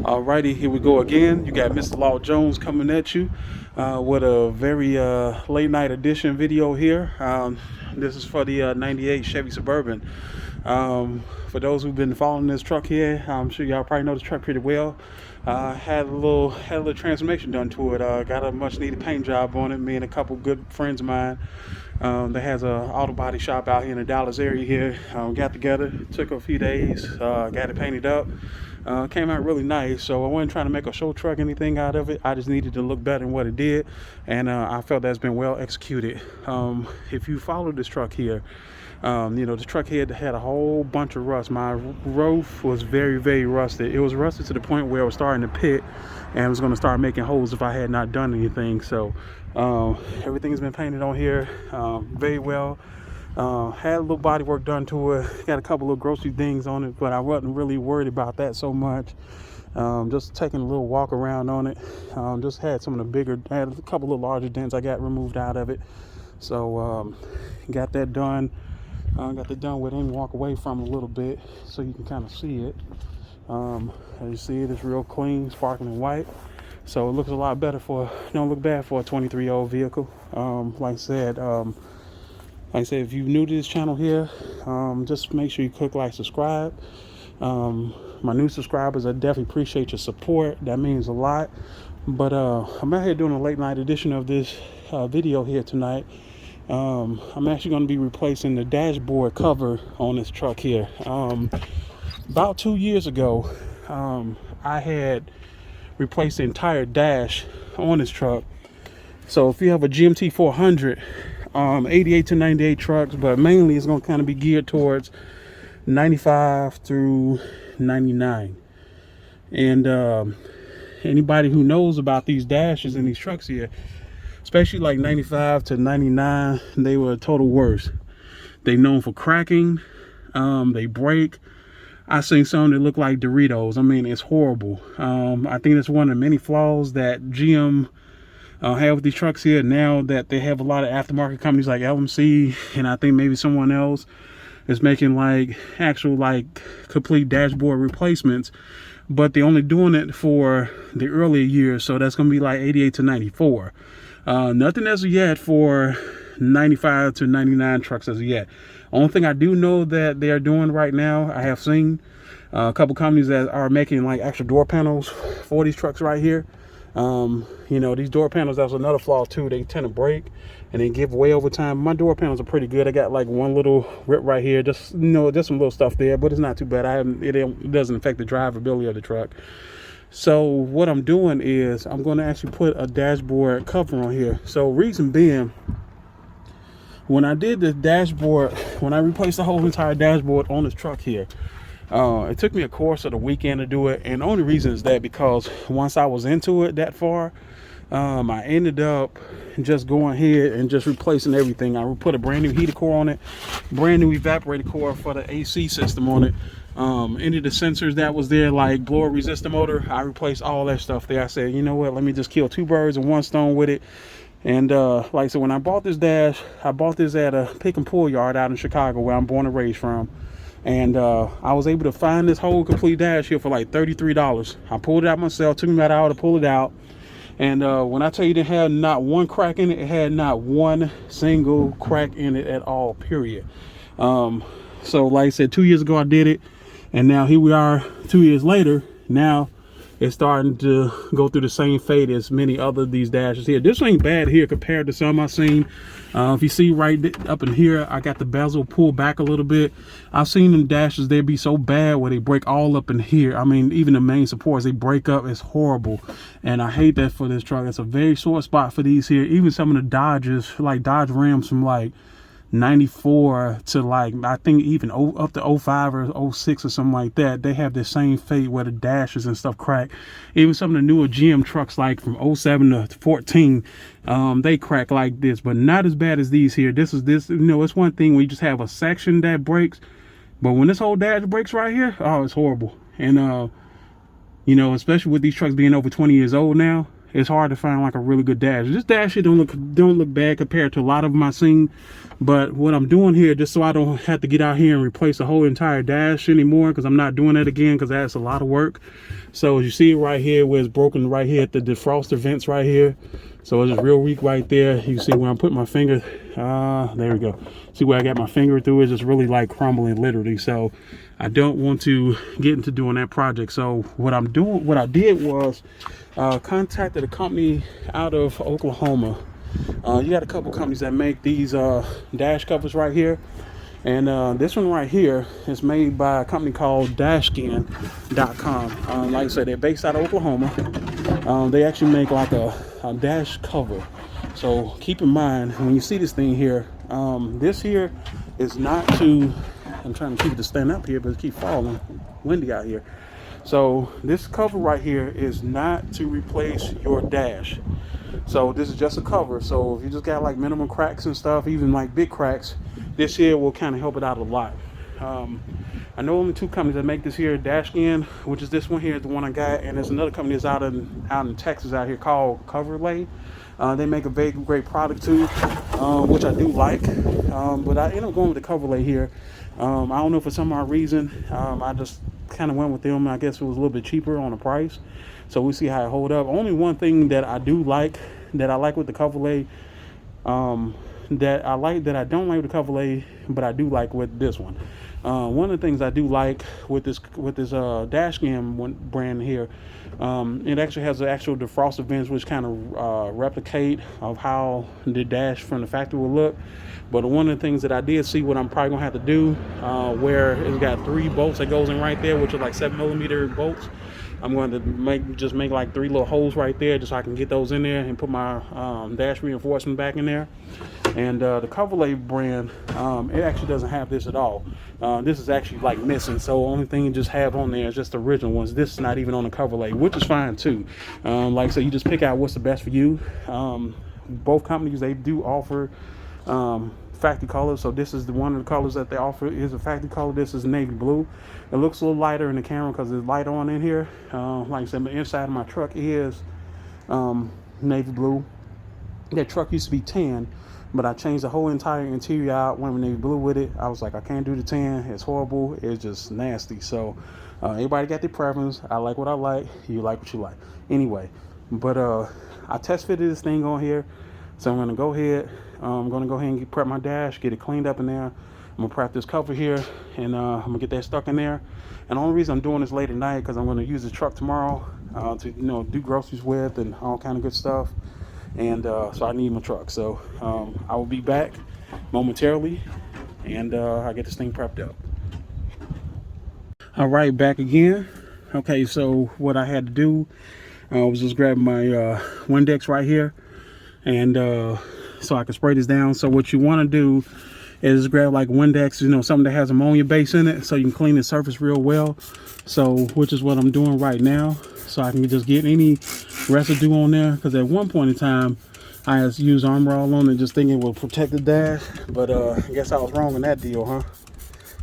Alrighty, here we go again. You got Mr. Law Jones coming at you with a very late night edition video here. This is for the 98 Chevy Suburban. For those who've been following this truck here, I'm sure y'all probably know this truck pretty well. Had a little transformation done to it. Got a much needed paint job on it. Me and a couple good friends of mine that has a auto body shop out here in the Dallas area here. Got together, took a few days, got it painted up. Came out really nice, so I wasn't trying to make a show truck anything out of it. I just needed to look better than what it did, and I felt that's been well executed. If you follow this truck here, the truck here had a whole bunch of rust. My roof was very rusted. It was rusted to the point where it was starting to pit, and it was going to start making holes if I had not done anything. So everything's been painted on here very well. Had a little body work done to it, got a couple of grocery things on it, but I wasn't really worried about that so much. Just taking a little walk around on it. Just had some of the bigger, had a couple of larger dents I got removed out of it. So got that done. Got that done with it and walk away from it a little bit so you can kind of see it. As you see, it's real clean, sparkling white. So it looks a lot better don't look bad for a 23-year-old vehicle. Like I said, if you're new to this channel here, just make sure you click like, subscribe. My new subscribers, I definitely appreciate your support. That means a lot. But I'm out here doing a late night edition of this video here tonight. I'm actually going to be replacing the dashboard cover on this truck here. About 2 years ago, I had replaced the entire dash on this truck. So if you have a GMT 400, 88 to 98 trucks, but mainly it's going to kind of be geared towards 95 through 99. And anybody who knows about these dashes in these trucks here, especially like 95 to 99, they were a total worst. They known for cracking. They break. I seen some that look like Doritos. I mean, it's horrible. I think that's one of the many flaws that GM have with these trucks here. Now that they have a lot of aftermarket companies like LMC, and I think maybe someone else is making like actual like complete dashboard replacements, but they're only doing it for the earlier years. So that's going to be like 88 to 94. Nothing as of yet for 95 to 99 trucks as of yet. Only thing I do know that they are doing right now, I have seen a couple companies that are making like extra door panels for these trucks right here. These door panels, that's another flaw too. They tend to break and they give way over time. My door panels are pretty good. I got like one little rip right here, just some little stuff there, but it's not too bad. It doesn't affect the drivability of the truck. So what I'm doing is I'm going to actually put a dashboard cover on here. So reason being, when I did the dashboard, when I replaced the whole entire dashboard on this truck here, it took me a course of the weekend to do it. And the only reason is that because once I was into it that far, I ended up just going ahead and just replacing everything. I put a brand new heater core on it, brand new evaporator core for the AC system on it. Any of the sensors that was there, like blower resistor motor, I replaced all that stuff there. I said, you know what, let me just kill two birds with one stone with it. And like I said, when I bought this dash, I bought this at a pick and pull yard out in Chicago, where I'm born and raised from. And I was able to find this whole complete dash here for like $33. I pulled it out myself. Took me about an hour to pull it out. And when I tell you it had not one crack in it, it had not one single crack in it at all, period. So like I said, 2 years ago I did it, and now here we are 2 years later. Now it's starting to go through the same fate as many other of these dashes here. This ain't bad here compared to some I've seen. If you see right up in here, I got the bezel pulled back a little bit. I've seen them dashes, they be so bad where they break all up in here. I mean, even the main supports, they break up. It's horrible, and I hate that for this truck. It's a very sore spot for these here. Even some of the Dodges, like Dodge Rams from like 94 to like I think even up to 05 or 06 or something like that, they have the same fate where the dashes and stuff crack. Even some of the newer GM trucks like from 07 to 14, they crack like this, but not as bad as these here. It's one thing when you just have a section that breaks, but when this whole dash breaks right here, oh, it's horrible. And especially with these trucks being over 20 years old now, it's hard to find like a really good dash. This dash here don't look bad compared to a lot of them I've seen. But what I'm doing here, just so I don't have to get out here and replace the whole entire dash anymore, because I'm not doing that again, because that's a lot of work. So as you see right here where it's broken right here at the defroster vents right here. So it's just real weak right there. You see where I'm putting my finger. There we go. See where I got my finger through? It's just really like crumbling literally. So I don't want to get into doing that project. So what I did was contacted a company out of Oklahoma. You got a couple companies that make these dash covers right here, and this one right here is made by a company called Dashskin.com. Like I said, they're based out of Oklahoma. They actually make like a dash cover. So keep in mind when you see this thing here, this here is not to, I'm trying to keep it to stand up here, but it keeps falling, windy out here. So this cover right here is not to replace your dash. So this is just a cover. So if you just got like minimum cracks and stuff, even like big cracks, this here will kind of help it out a lot. I know only two companies that make this here, Dashskin, which is this one here, the one I got, and there's another company that's out in Texas out here called Coverlay. They make a very great product too, which I do like. But I end up going with the Coverlay here. I don't know, for some odd reason, I just kind of went with them. I guess it was a little bit cheaper on the price. So we'll see how it hold up. Only one thing that I do like, that I like with the Coverlay, that I don't like with the Coverlay, but I do like with this one. One of the things I do like with this Dashskin brand here, it actually has the actual defroster vents, which kind of replicate of how the dash from the factory will look. But one of the things that I did see, what I'm probably gonna have to do, where it's got 3 bolts that goes in right there, which are like 7mm bolts. I'm going to make like 3 little holes right there, just so I can get those in there and put my dash reinforcement back in there. And the Coverlay brand, it actually doesn't have this at all. This is actually like missing. So the only thing you just have on there is just the original ones. This is not even on the Coverlay, which is fine too. Like I said, you just pick out what's the best for you. Both companies, they do offer factory colors. So this is one of the colors that they offer is a factory color. This is navy blue. It looks a little lighter in the camera because there's light on in here. Like I said, the inside of my truck is navy blue. That truck used to be tan, but I changed the whole entire interior out, went with navy blue with it. I was like, I can't do the tan. It's horrible. It's just nasty. So everybody got their preference. I like what I like. You like what you like. Anyway, but I test fitted this thing on here. So I'm going to go ahead. I'm going to go ahead and prep my dash, get it cleaned up in there. I'm going to prep this cover here, and I'm going to get that stuck in there. And the only reason I'm doing this late at night, because I'm going to use the truck tomorrow to do groceries with and all kind of good stuff. And so I need my truck. So I will be back momentarily, and I get this thing prepped up. All right, back again. Okay, so what I had to do was just grab my Windex right here, and so I can spray this down. So what you want to do is grab like Windex, something that has ammonia base in it, so you can clean the surface real well. So which is what I'm doing right now, so I can just get any residue on there. Because at one point in time, I just used Armor All on it, just thinking it would protect the dash, but I guess I was wrong in that deal, huh?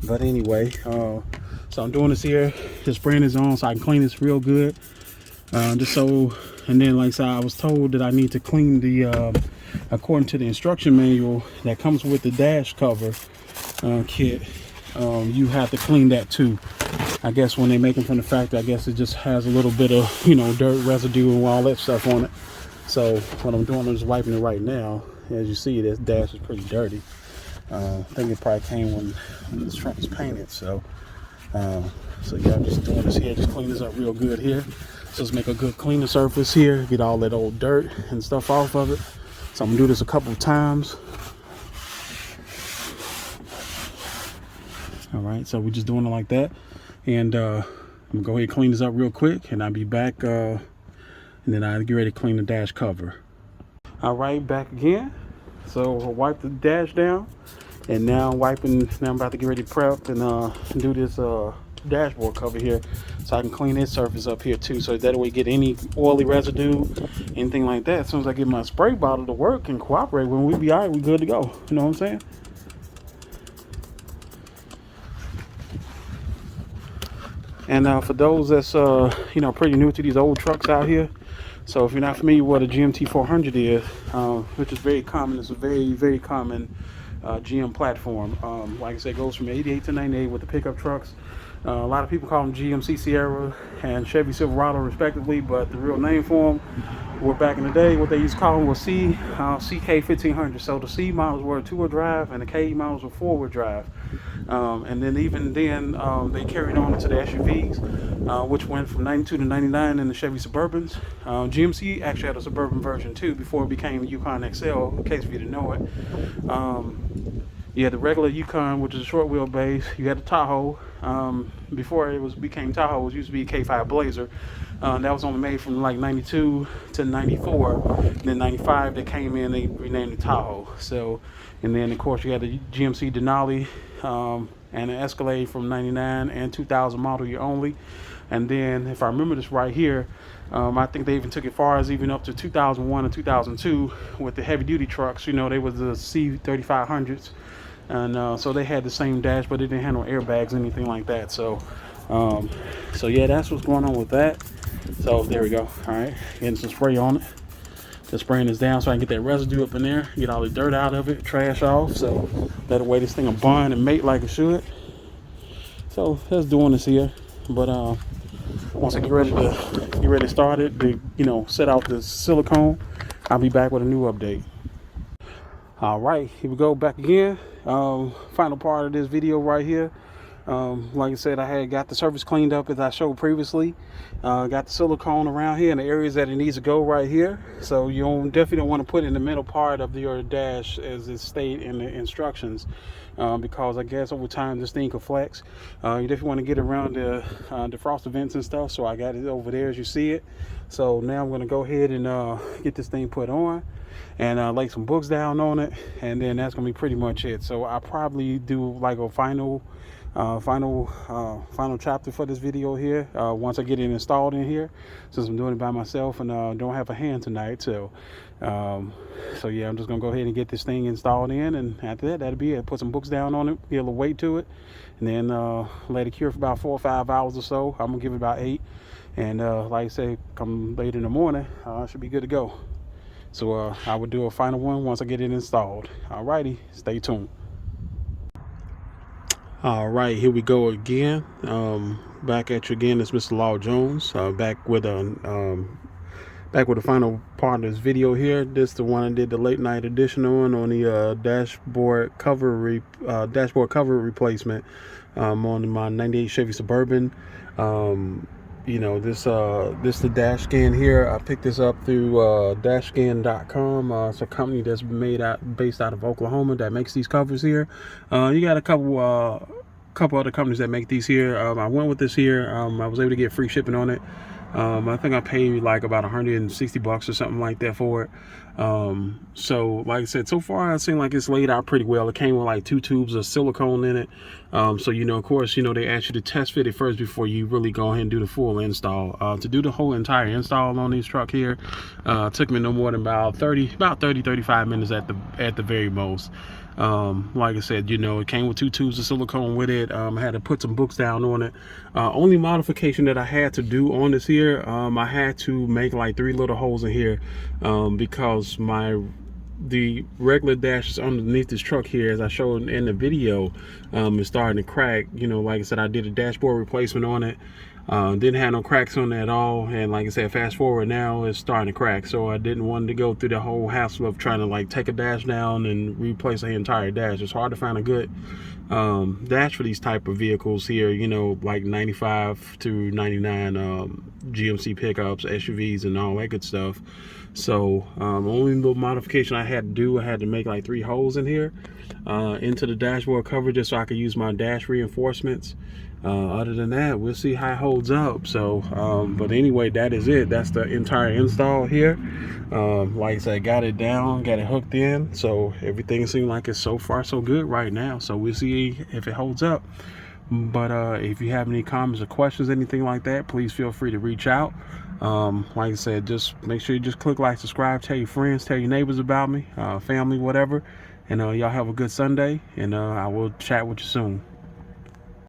But anyway, so I'm doing this here, just spraying this on so I can clean this real good. Just so, and then like I said, I was told that I need to clean the, according to the instruction manual that comes with the dash cover kit, you have to clean that too. I guess when they make them from the factory, I guess it just has a little bit of, dirt residue and all that stuff on it. So what I'm doing is wiping it right now. As you see, this dash is pretty dirty. I think it probably came when this truck was painted. So yeah, I'm just doing this here, just clean this up real good here. Just make a good cleaner surface here, get all that old dirt and stuff off of it. So I'm gonna do this a couple of times. All right, so we're just doing it like that. And I'm gonna go ahead and clean this up real quick, and I'll be back, and then I'll get ready to clean the dash cover. All right, back again. So I'll wipe the dash down, and now I'm about to get ready to prep and do this dashboard cover here, so I can clean this surface up here too, so that way get any oily residue, anything like that. As soon as I get my spray bottle to work and cooperate, when we be all right, we good to go. You know what I'm saying? And for those that's pretty new to these old trucks out here, So if you're not familiar with what a GMT 400 is, which is very common, it's a very common GM platform. Like I said, it goes from 88 to 98 with the pickup trucks. A lot of people call them GMC Sierra and Chevy Silverado respectively, but the real name for them were back in the day, what they used to call them was CK1500. So the C models were two-wheel drive and the K models were four-wheel drive. And then even then, they carried on into the SUVs, which went from 92 to 99 in the Chevy Suburbans. GMC actually had a Suburban version too before it became Yukon XL, in case if you didn't know it. You had the regular Yukon, which is a short wheelbase. You had the Tahoe. Before it became Tahoe, it used to be K5 Blazer. That was only made from like 92 to 94. And then 95, they came in, they renamed it Tahoe. So, and then of course you had the GMC Denali and an Escalade from 99 and 2000 model year only. And then, if I remember this right here, I think they even took it far as even up to 2001 and 2002 with the heavy duty trucks. You know, they was the C1500s. And so they had the same dash, but it didn't have no airbags or anything like that. So yeah, that's what's going on with that. So there we go. All right, getting some spray on it. Just spraying this down so I can get that residue up in there, get all the dirt out of it, trash off. So that way this thing will bond and mate like it should. So that's doing this here. But once I get ready to start it, to set out the silicone, I'll be back with a new update. All right, here we go back again. Final part of this video right here. Like I said, I had got the surface cleaned up as I showed previously. Got the silicone around here in the areas that it needs to go right here. So you definitely don't want to put it in the middle part of your dash as it stated in the instructions, because I guess over time this thing could flex. You definitely want to get around the defroster vents and stuff. So I got it over there as you see it. So now I'm going to go ahead and get this thing put on and lay some books down on it, and then that's gonna be pretty much it. So I'll probably do like a final chapter for this video here once I get it installed in here, since I'm doing it by myself and don't have a hand tonight. So yeah, I'm just gonna go ahead and get this thing installed in, and after that, that'll be it. Put some books down on it, get a little weight to it, and then let it cure for about 4 or 5 hours or so. I'm gonna give it about 8, and like I say, come late in the morning, should be good to go. So I would do a final one once I get it installed. Alrighty, stay tuned. All right, here we go again. Back at you again. It's Mr. Law Jones. Back with the final part of this video here. This is the one I did the late night edition on the dashboard cover replacement on my 98 Chevy Suburban. This the Dashskin here. I picked this up through Dashskin.com. It's a company that's based out of Oklahoma that makes these covers here. You got a couple other companies that make these here. I went with this here. I was able to get free shipping on it. I think I paid like about $160 or something like that for it. So like I said, so far it seemed like it's laid out pretty well. It came with like 2 tubes of silicone in it. So of course, they ask you to test fit it first before you really go ahead and do the full install. To do the whole entire install on this truck here, took me no more than about 35 minutes at the very most. Like I said, it came with 2 tubes of silicone with it. I had to put some books down on it. Only modification that I had to do on this here, I had to make like 3 little holes in here, because the regular dash underneath this truck here, as I showed in the video, is starting to crack. Like I said, I did a dashboard replacement on it. Didn't have no cracks on it at all, and like I said, fast forward now, it's starting to crack. So I didn't want to go through the whole hassle of trying to like take a dash down and replace the entire dash. It's hard to find a good dash for these type of vehicles here, like 95 to 99 GMC pickups, SUVs, and all that good stuff. So only little modification I had to do, I had to make like 3 holes in here into the dashboard cover, just so I could use my dash reinforcements. Other than that, we'll see how it holds up. So but anyway, that is it. That's the entire install here. Like I said, got it down, got it hooked in, so everything seems like it's so far so good right now. So we'll see if it holds up. But if you have any comments or questions, anything like that, please feel free to reach out. Like I said, just make sure you just click like, subscribe, tell your friends, tell your neighbors about me, family, whatever. And y'all have a good Sunday, and I will chat with you soon.